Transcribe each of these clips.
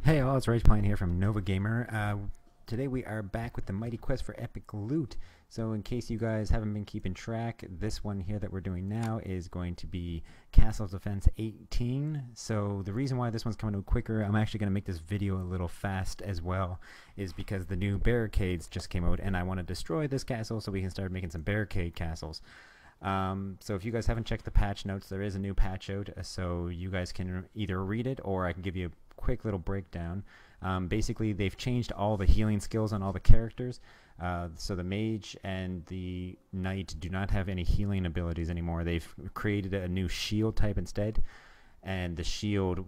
Hey all, it's Rightplan here from Novagamer. Today we are back with the mighty quest for epic loot. So in case you guys haven't been keeping track, this one here that we're doing now is going to be Castle Defense 18. So the reason why this one's coming out quicker, I'm actually going to make this video a little fast as well, is because the new barricades just came out and I want to destroy this castle so we can start making some barricade castles. So if you guys haven't checked the patch notes, there is a new patch out, so you guys can either read it or I can give you a quick little breakdown. Basically, they've changed all the healing skills on all the characters. So the mage and the knight do not have any healing abilities anymore. They've created a new shield type instead. And the shield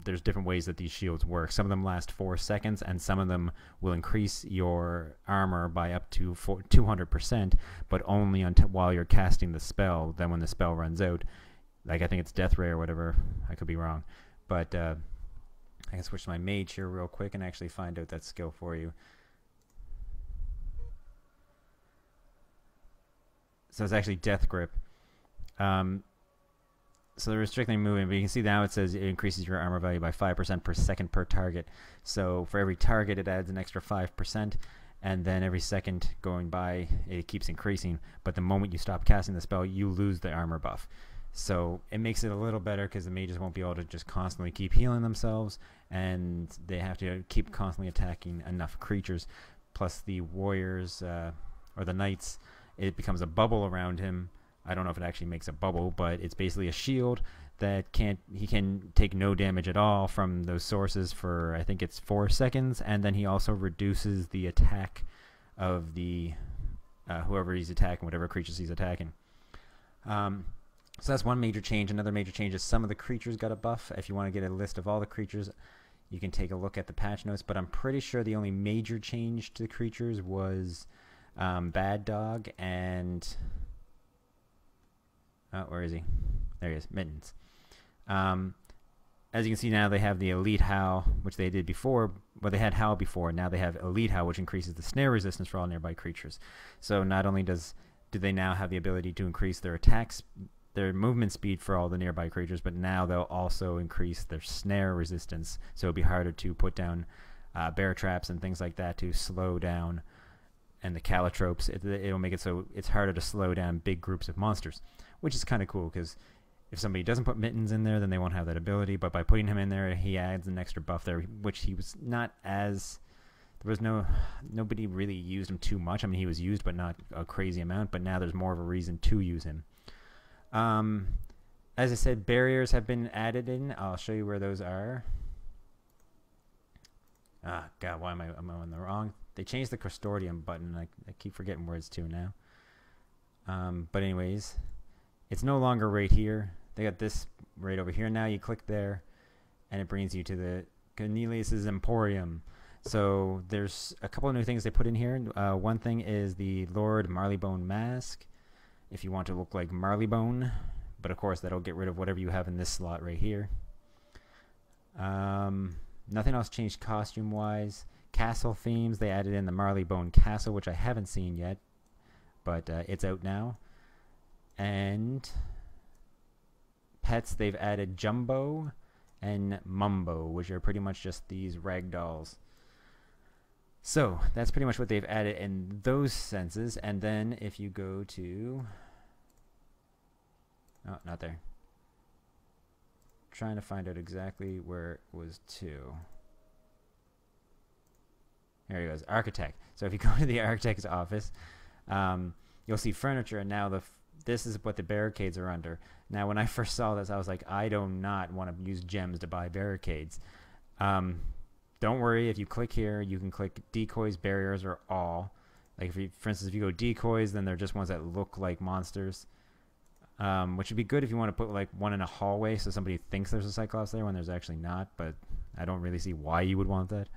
there's different ways that these shields work. Some of them last 4 seconds, and some of them will increase your armor by up to 200%, but only while you're casting the spell. Then when the spell runs out, like I think it's Death Ray or whatever, I could be wrong. But I can switch to my mage here real quick and actually find out that skill for you. So it's actually Death Grip. So they're restricting movement, but you can see now it says it increases your armor value by 5% per second per target. So for every target it adds an extra 5%, and then every second going by it keeps increasing. But the moment you stop casting the spell, you lose the armor buff. So it makes it a little better because the mages won't be able to just constantly keep healing themselves, and they have to keep constantly attacking enough creatures. Plus the warriors or the knights, it becomes a bubble around him. I don't know if it actually makes a bubble, but it's basically a shield that he can take no damage at all from those sources for, I think it's 4 seconds, and then he also reduces the attack of the whoever he's attacking, whatever creatures he's attacking. So that's one major change. Another major change is some of the creatures got a buff. If you want to get a list of all the creatures, you can take a look at the patch notes, but I'm pretty sure the only major change to the creatures was Bad Dog and... Oh, where is he? There he is, Mittens. As you can see now, they have the Elite Howl, which they did before. Well, they had Howl before. Now they have Elite Howl, which increases the snare resistance for all nearby creatures. So not only do they now have the ability to increase their attacks, their movement speed for all the nearby creatures, but now they'll also increase their snare resistance. So it'll be harder to put down bear traps and things like that to slow down, and the calotropes. It'll make it so it's harder to slow down big groups of monsters, which is kind of cool because if somebody doesn't put Mittens in there, then they won't have that ability. But by putting him in there, he adds an extra buff there, which he was not as... There was nobody really used him too much. I mean, he was used, but not a crazy amount. But now there's more of a reason to use him. As I said, barriers have been added in. I'll show you where those are. Ah, God, why am I on the wrong? They changed the custodian button. I keep forgetting where it's to now. But anyways, it's no longer right here. They got this right over here now. You click there, and it brings you to the Cornelius's Emporium. So there's a couple of new things they put in here. One thing is the Lord Marleybone mask, if you want to look like Marleybone. But of course, that'll get rid of whatever you have in this slot right here. Nothing else changed costume-wise. Castle themes, they added in the Marleybone Castle, which I haven't seen yet, but it's out now. And pets, they've added Jumbo and Mumbo, which are pretty much just these ragdolls. So that's pretty much what they've added in those senses. And then if you go to... Oh, not there. Trying to find out exactly where it was to. There he goes, Architect. So if you go to the Architect's office, you'll see furniture, and now this is what the barricades are under. Now, when I first saw this, I was like, I do not want to use gems to buy barricades. Don't worry, if you click here, you can click decoys, barriers, or all. Like, for instance, if you go decoys, then they're just ones that look like monsters. Which would be good if you want to put like one in a hallway so somebody thinks there's a Cyclops there when there's actually not, but I don't really see why you would want that.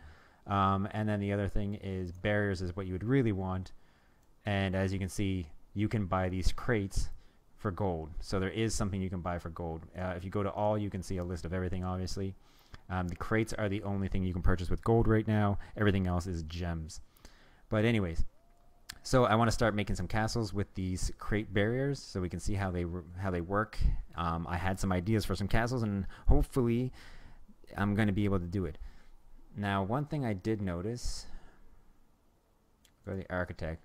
And then the other thing is barriers is what you would really want. And as you can see, you can buy these crates for gold. So there is something you can buy for gold. If you go to all, you can see a list of everything, obviously. The crates are the only thing you can purchase with gold right now. Everything else is gems. But anyways, so I want to start making some castles with these crate barriers so we can see how they work. I had some ideas for some castles, and hopefully I'm going to be able to do it. Now, one thing I did notice, go to the architect.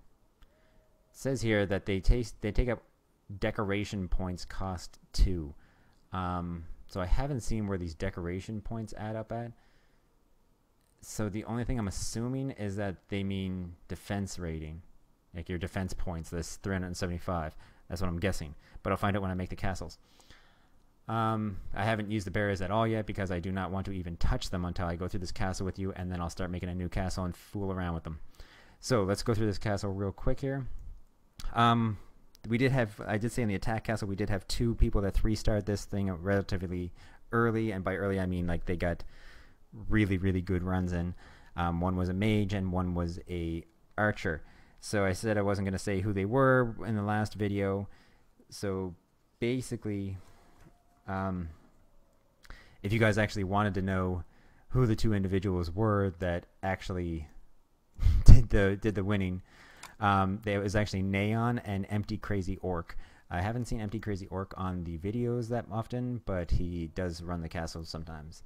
It says here that they take up decoration points cost 2. So I haven't seen where these decoration points add up at. So the only thing I'm assuming is that they mean defense rating, like your defense points. This 375. That's what I'm guessing, but I'll find out when I make the castles. I haven't used the barriers at all yet because I do not want to even touch them until I go through this castle with you, and then I'll start making a new castle and fool around with them. So let's go through this castle real quick here. We did have, I did say in the attack castle, we did have 2 people that 3-starred this thing relatively early, and by early I mean like they got really, really good runs in. One was a mage and one was a archer. So I said I wasn't going to say who they were in the last video. So basically, if you guys actually wanted to know who the 2 individuals were that actually did the winning, there was actually Neon and Empty Crazy Orc. I haven't seen Empty Crazy Orc on the videos that often, but he does run the castle sometimes.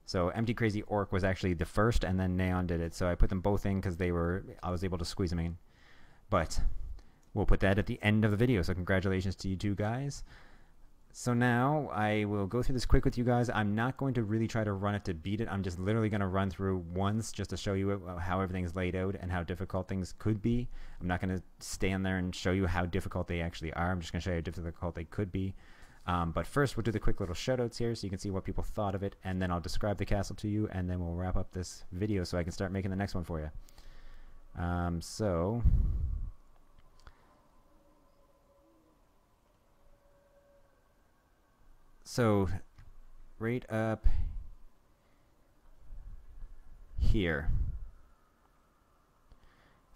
So Empty Crazy Orc was actually the first, and then Neon did it. So I put them both in because I was able to squeeze them in. But we'll put that at the end of the video. So congratulations to you 2 guys. So now I will go through this quick with you guys. I'm not going to really try to run it to beat it. I'm just literally going to run through once just to show you how everything's laid out and how difficult things could be. I'm not going to stand there and show you how difficult they actually are. I'm just going to show you how difficult they could be. But first we'll do the quick little shoutouts here so you can see what people thought of it, and then I'll describe the castle to you, and then we'll wrap up this video so I can start making the next one for you. So right up here,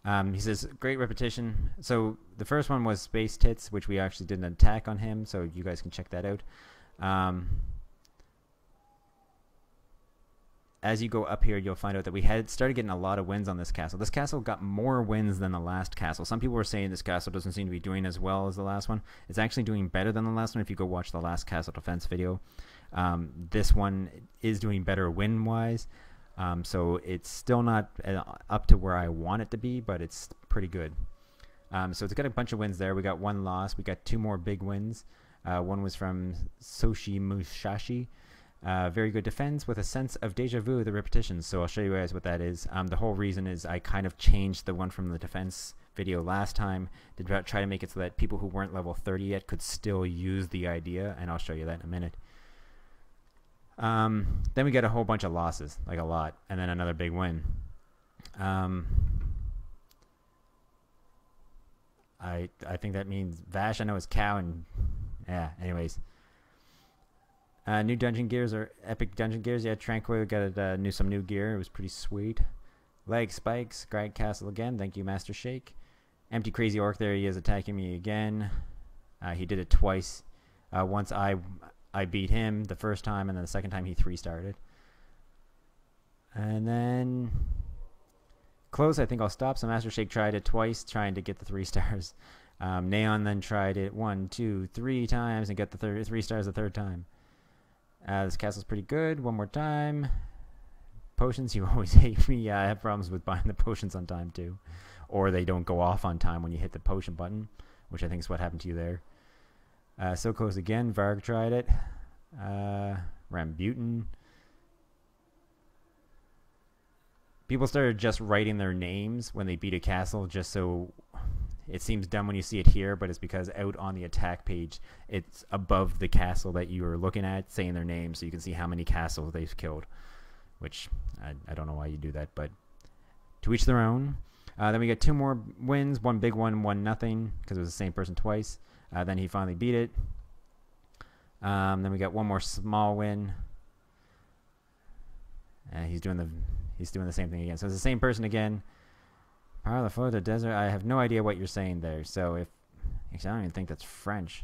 he says great repetition. So the first one was Space Tits, which we actually did an attack on him, so you guys can check that out. As you go up here, you'll find out that we had started getting a lot of wins on this castle. This castle got more wins than the last castle. Some people were saying this castle doesn't seem to be doing as well as the last one. It's actually doing better than the last one if you go watch the last castle defense video. This one is doing better win-wise. So it's still not up to where I want it to be, but it's pretty good. So it's got a bunch of wins there. We got 1 loss. We got 2 more big wins. One was from Soshi Mushashi. Very good defense with a sense of deja vu, the repetitions. So I'll show you guys what that is. The whole reason is I kind of changed the one from the defense video last time to try to make it so that people who weren't level 30 yet could still use the idea, and I'll show you that in a minute. Then we got a whole bunch of losses, like a lot, and then another big win. I think that means Vash. I know it's cow, and yeah, anyways. New dungeon gears or epic dungeon gears. Yeah, Tranquil got some new gear. It was pretty sweet. Leg spikes. Grind Castle again. Thank you, Master Shake. Empty Crazy Orc. There he is attacking me again. He did it twice. Once I beat him the first time, and then the second time he 3-started. And then close. I think I'll stop. So Master Shake tried it twice, trying to get the 3 stars. Neon then tried it 1, 2, 3 times and got the 3 stars the 3rd time. This castle's pretty good. One more time. Potions, you always hate me. Yeah, I have problems with buying the potions on time too. Or they don't go off on time when you hit the potion button, which I think is what happened to you there. So close again. Varg tried it. Rambutan. People started just writing their names when they beat a castle, just so it seems dumb when you see it here, but it's because out on the attack page, it's above the castle that you are looking at, saying their name, so you can see how many castles they've killed. Which, I don't know why you do that, but to each their own. Then we get 2 more wins, 1 big one, 1 nothing, because it was the same person twice. Then he finally beat it. Then we got 1 more small win. He's doing the same thing again. So it's the same person again. Power of the flow of the desert. I have no idea what you're saying there. So actually, I don't even think that's French,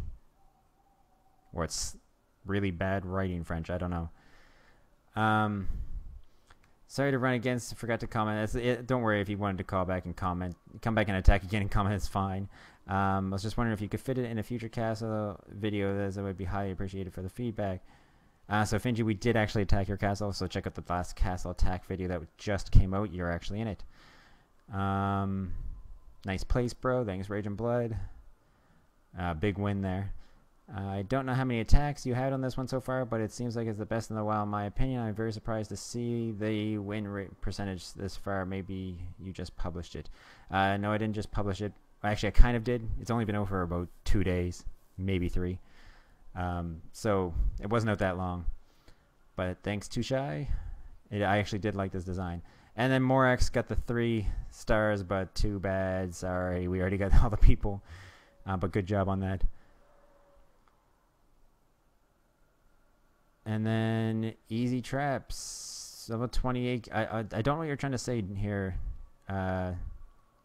or it's really bad writing French. I don't know. Sorry to run against. Forgot to comment. Don't worry if you wanted to call back and comment. Come back and attack again and comment. It's fine. I was just wondering if you could fit it in a future castle video. That would be highly appreciated for the feedback. So Finji, we did actually attack your castle, so check out the last castle attack video that just came out. You're actually in it. Nice place, bro. Thanks, Rage and Blood. Big win there. I don't know how many attacks you had on this one so far, but it seems like it's the best in the wild in my opinion. I'm very surprised to see the win rate percentage this far. Maybe you just published it. No, I didn't just publish it. Actually, I kind of did. It's only been out for about 2 days, maybe 3. So it wasn't out that long. But thanks to Shy, I actually did like this design. And then Morax got the 3 stars, but too bad. Sorry, we already got all the people. But good job on that. And then Easy Traps, level 28. I don't know what you're trying to say here,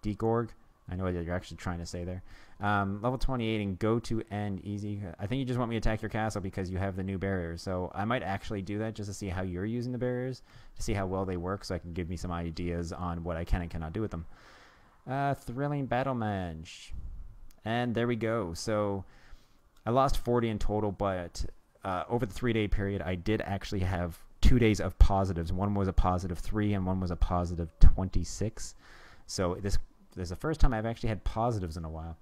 Dekorg. I know what you're actually trying to say there. Level 28 and go to end easy. I think you just want me to attack your castle because you have the new barriers. So I might actually do that just to see how you're using the barriers, to see how well they work, so I can give me some ideas on what I can and cannot do with them. Thrilling battle match. And there we go. So I lost 40 in total, but over the 3-day period, I did actually have 2 days of positives. One was a positive 3 and one was a positive 26. So this is the first time I've actually had positives in a while.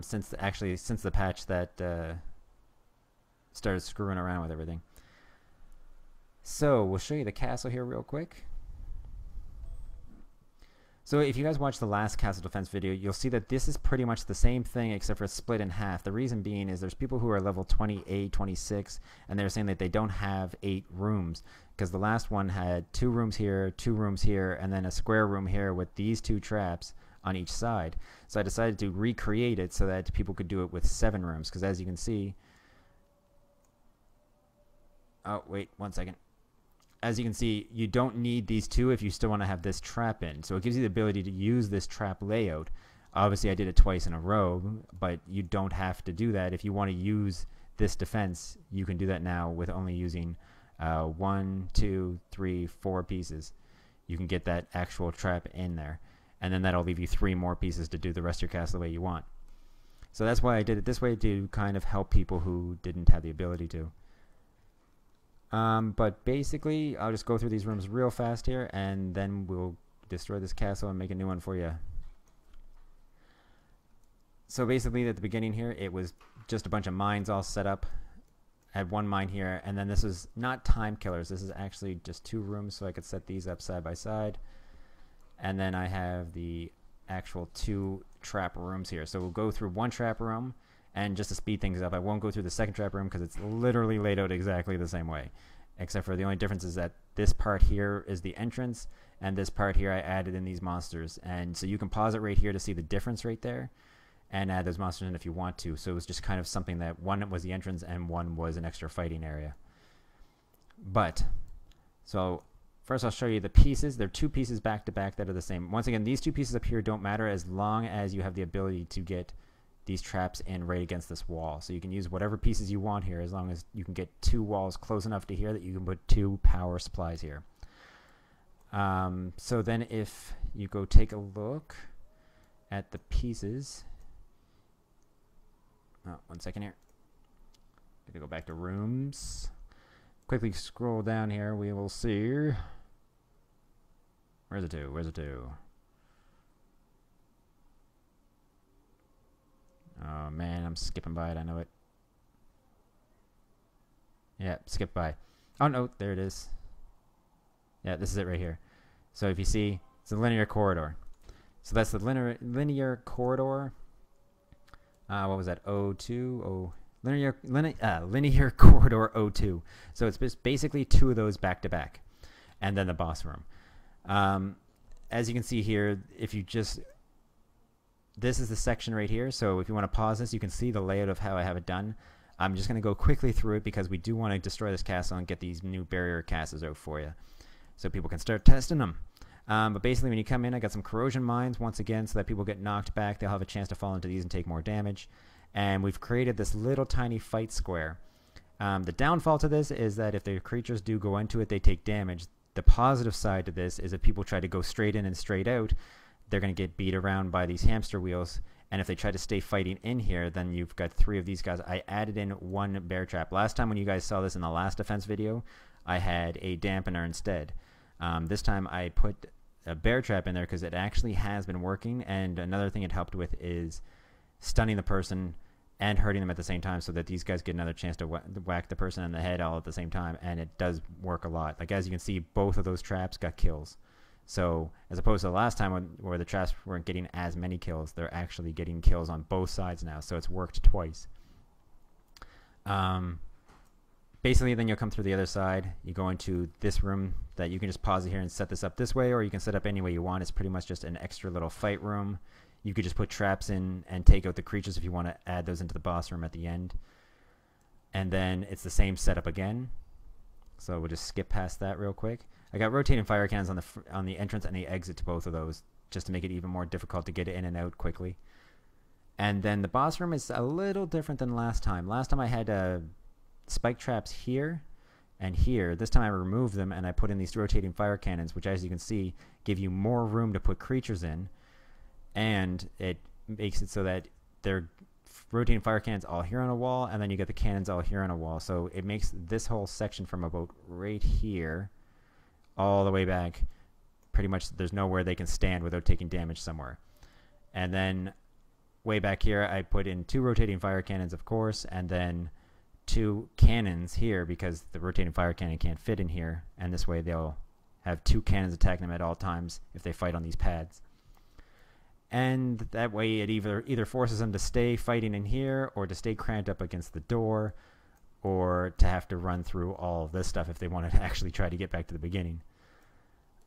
Since the patch that started screwing around with everything. So we'll show you the castle here real quick. So if you guys watched the last castle defense video, you'll see that this is pretty much the same thing except for split in half. The reason being is there's people who are level 28, 26, and they're saying that they don't have 8 rooms because the last one had 2 rooms here, 2 rooms here, and then a square room here with these 2 traps on each side. So I decided to recreate it so that people could do it with 7 rooms because as you can see... Oh, wait, 1 second. As you can see, you don't need these 2 if you still want to have this trap in. So it gives you the ability to use this trap layout. Obviously, I did it twice in a row, but you don't have to do that. If you want to use this defense, you can do that now with only using 1, 2, 3, 4 pieces. You can get that actual trap in there. And then that'll leave you 3 more pieces to do the rest of your castle the way you want. So that's why I did it this way, to kind of help people who didn't have the ability to. But basically, I'll just go through these rooms real fast here, and then we'll destroy this castle and make a new one for you. So basically, at the beginning here, it was just a bunch of mines all set up. I had 1 mine here, and then this is not time killers. This is actually just 2 rooms, so I could set these up side by side. And then I have the actual 2 trap rooms here. So we'll go through 1 trap room. And just to speed things up, I won't go through the second trap room because it's literally laid out exactly the same way. Except for the only difference is that this part here is the entrance, and this part here I added in these monsters. And so you can pause it right here to see the difference right there, and add those monsters in if you want to. So it was just kind of something that one was the entrance and one was an extra fighting area. But, so first I'll show you the pieces. There are 2 pieces back to back that are the same. Once again, these 2 pieces up here don't matter as long as you have the ability to get these traps in right against this wall. So you can use whatever pieces you want here as long as you can get 2 walls close enough to here that you can put 2 power supplies here. So then if you go take a look at the pieces... Oh, 1 second here. Gonna go back to rooms. Quickly scroll down here. We will see... Where's the 2? Where's the 2? Oh man, I'm skipping by it, I know it. Yeah, skip by. Oh no, there it is. Yeah, this is it right here. So if you see, it's a linear corridor. So that's the linear corridor. What was that? O2? Oh, linear corridor O2. So it's just basically 2 of those back to back. And then the boss room. As you can see here, if you just... This is the section right here, so if you want to pause this, you can see the layout of how I have it done. I'm just going to go quickly through it because we do want to destroy this castle and get these new barrier castles out for you so people can start testing them. But basically when you come in, I got some corrosion mines once again so that people get knocked back. They'll have a chance to fall into these and take more damage. And we've created this little tiny fight square. The downfall to this is that if the creatures do go into it, they take damage. The positive side to this is if people try to go straight in and straight out, they're going to get beat around by these hamster wheels, And if they try to stay fighting in here, then you've got 3 of these guys. I added in 1 bear trap. Last time when you guys saw this in the last defense video, I had a dampener instead. This time I put a bear trap in there because it actually has been working. And another thing it helped with is stunning the person and hurting them at the same time, so that these guys get another chance to whack the person in the head all at the same time. And it does work a lot. Like, as you can see, both of those traps got kills. So as opposed to the last time where the traps weren't getting as many kills, they're actually getting kills on both sides now. So it's worked twice. Basically, then you'll come through the other side. You go into this room that you can just pause it here and set this up this way, or you can set up any way you want. It's pretty much just an extra little fight room. You could just put traps in and take out the creatures if you want to add those into the boss room at the end. And then it's the same setup again. So we'll just skip past that real quick. I got rotating fire cannons on the entrance and the exit to both of those, just to make it even more difficult to get in and out quickly. And then the boss room is a little different than last time. Last time I had spike traps here and here. This time I removed them and I put in these rotating fire cannons, which, as you can see, give you more room to put creatures in. And it makes it so that they're rotating fire cannons all here on a wall, and then you get the cannons all here on a wall. So it makes this whole section from about right here all the way back, pretty much there's nowhere they can stand without taking damage somewhere. And then way back here I put in 2 rotating fire cannons, of course, and then 2 cannons here because the rotating fire cannon can't fit in here, and this way they'll have 2 cannons attacking them at all times if they fight on these pads. And that way it either forces them to stay fighting in here, or to stay cramped up against the door, or to have to run through all of this stuff if they want to actually try to get back to the beginning.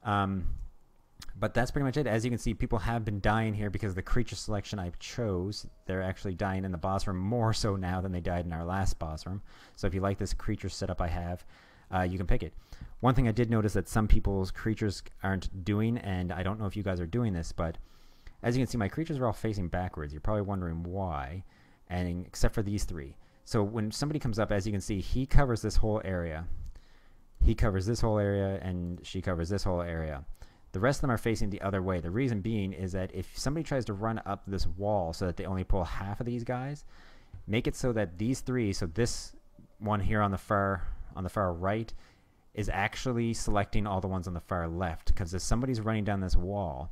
But that's pretty much it. As you can see, people have been dying here because of the creature selection I chose. They're actually dying in the boss room more so now than they died in our last boss room. So if you like this creature setup I have, you can pick it. One thing I did notice that some people's creatures aren't doing, and I don't know if you guys are doing this, but as you can see, my creatures are all facing backwards. You're probably wondering why, and except for these 3. So when somebody comes up, as you can see, he covers this whole area. He covers this whole area, and she covers this whole area. The rest of them are facing the other way. The reason being is that if somebody tries to run up this wall so that they only pull half of these guys, make it so that these 3, so this one here on the far right is actually selecting all the ones on the far left, because if somebody's running down this wall,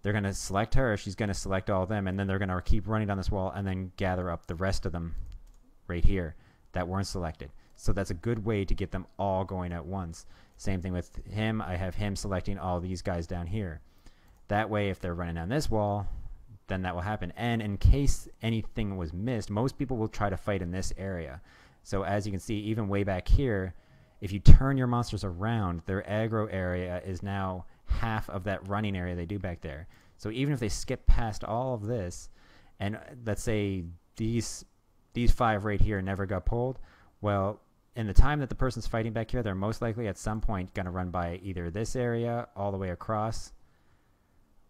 they're going to select her, she's going to select all of them, and then they're going to keep running down this wall and then gather up the rest of them right here that weren't selected. So that's a good way to get them all going at once. Same thing with him. I have him selecting all these guys down here. That way, if they're running down this wall, then that will happen. And in case anything was missed, most people will try to fight in this area. So as you can see, even way back here, if you turn your monsters around, their aggro area is now half of that running area they do back there. So even if they skip past all of this, and let's say these 5 right here never got pulled, well, in the time that the person's fighting back here, they're most likely at some point going to run by either this area all the way across,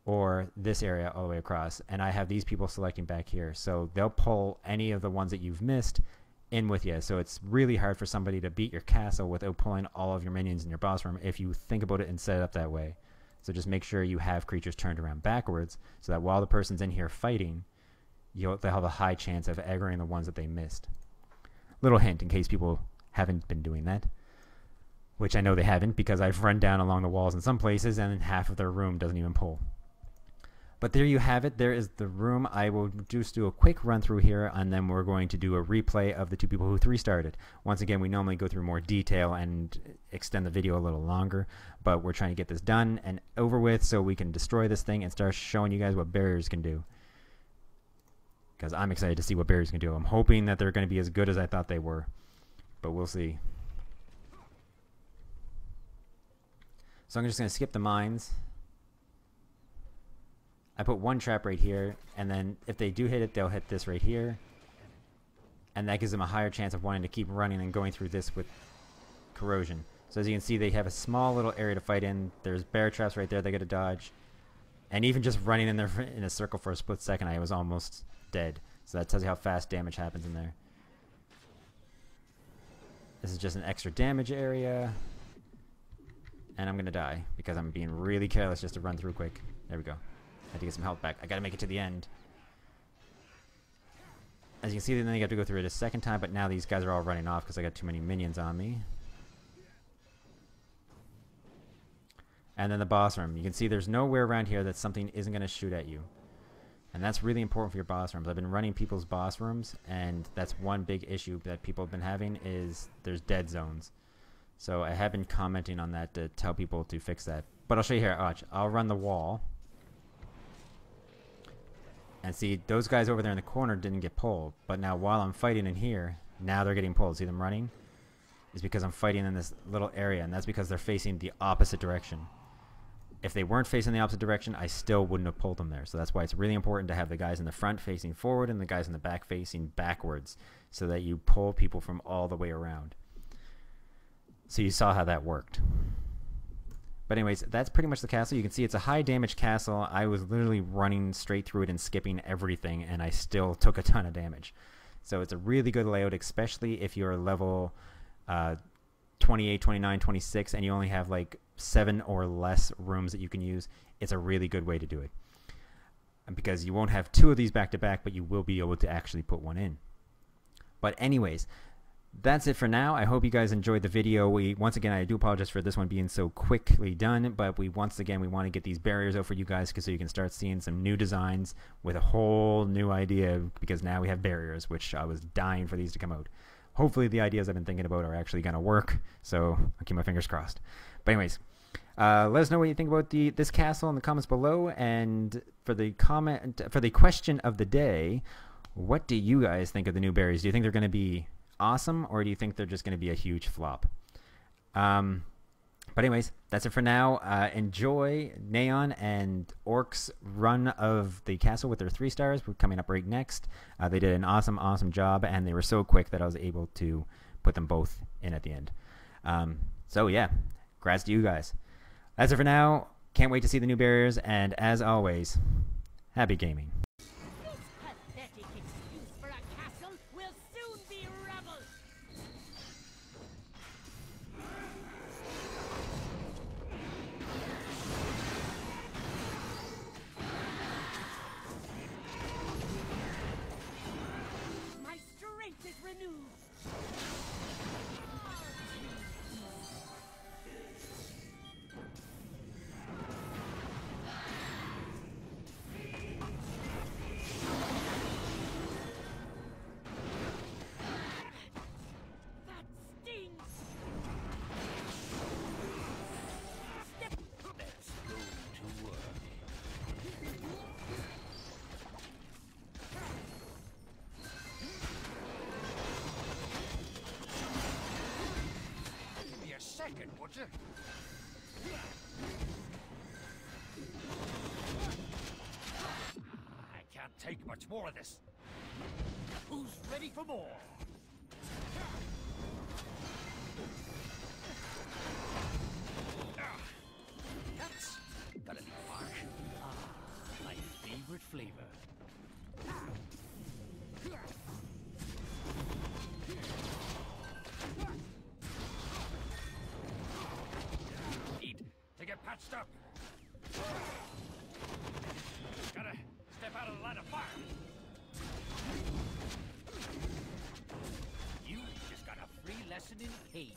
or this area all the way across. And I have these people selecting back here, so they'll pull any of the ones that you've missed in with you. So it's really hard for somebody to beat your castle without pulling all of your minions in your boss room if you think about it and set it up that way. So just make sure you have creatures turned around backwards, so that while the person's in here fighting, they'll have a high chance of aggroing the ones that they missed. Little hint in case people haven't been doing that, which I know they haven't, because I've run down along the walls in some places and half of their room doesn't even pull. But there you have it. There is the room. I will just do a quick run through here, and then we're going to do a replay of the 2 people who 3-starred. Once again, we normally go through more detail and extend the video a little longer, but we're trying to get this done and over with so we can destroy this thing and start showing you guys what barriers can do. Because I'm excited to see what barriers can do. I'm hoping that they're going to be as good as I thought they were, but we'll see. So I'm just going to skip the mines. I put 1 trap right here, and then if they do hit it, they'll hit this right here. And that gives them a higher chance of wanting to keep running and going through this with corrosion. So as you can see, they have a small little area to fight in. There's bear traps right there they got to dodge. And even just running in there in a circle for a split second, I was almost dead. So that tells you how fast damage happens in there. This is just an extra damage area. And I'm going to die because I'm being really careless just to run through quick. There we go. I had to get some health back. I gotta make it to the end. As you can see, then you have to go through it a second time, but now these guys are all running off because I got too many minions on me. And then the boss room. You can see there's nowhere around here that something isn't going to shoot at you. And that's really important for your boss rooms. I've been running people's boss rooms, and that's one big issue that people have been having is there's dead zones. So I have been commenting on that to tell people to fix that. But I'll show you here. Watch. I'll run the wall. And see, those guys over there in the corner didn't get pulled. But now while I'm fighting in here, now they're getting pulled. See them running? It's because I'm fighting in this little area, and that's because they're facing the opposite direction. If they weren't facing the opposite direction, I still wouldn't have pulled them there. So that's why it's really important to have the guys in the front facing forward and the guys in the back facing backwards so that you pull people from all the way around. So you saw how that worked. But anyways, that's pretty much the castle. You can see it's a high damage castle. I was literally running straight through it and skipping everything, and I still took a ton of damage. So it's a really good layout, especially if you're level 28, 29, 26, and you only have like 7 or less rooms that you can use. It's a really good way to do it. And because you won't have 2 of these back to back, but you will be able to actually put one in. But anyways, that's it for now. I hope you guys enjoyed the video. Once again, I do apologize for this one being so quickly done, but once again we want to get these barriers out for you guys so you can start seeing some new designs with a whole new idea, because now we have barriers, which I was dying for these to come out. Hopefully the ideas I've been thinking about are actually going to work, so I'll keep my fingers crossed. But anyways, let us know what you think about this castle in the comments below, and for the question of the day, what do you guys think of the new berries? Do you think they're going to be awesome, or do you think they're just going to be a huge flop? But anyways, that's it for now. Enjoy Neon and Orc's run of the castle with their 3 stars. We're coming up right next. They did an awesome job, and they were so quick that I was able to put them both in at the end. So yeah, congrats to you guys. That's it for now. Can't wait to see the new barriers, and as always, happy gaming. Would you? I can't take much more of this. Who's ready for more? That's gonna be harsh. My favorite flavor. Patched up. Gotta step out of the line of fire. You just got a free lesson in pain.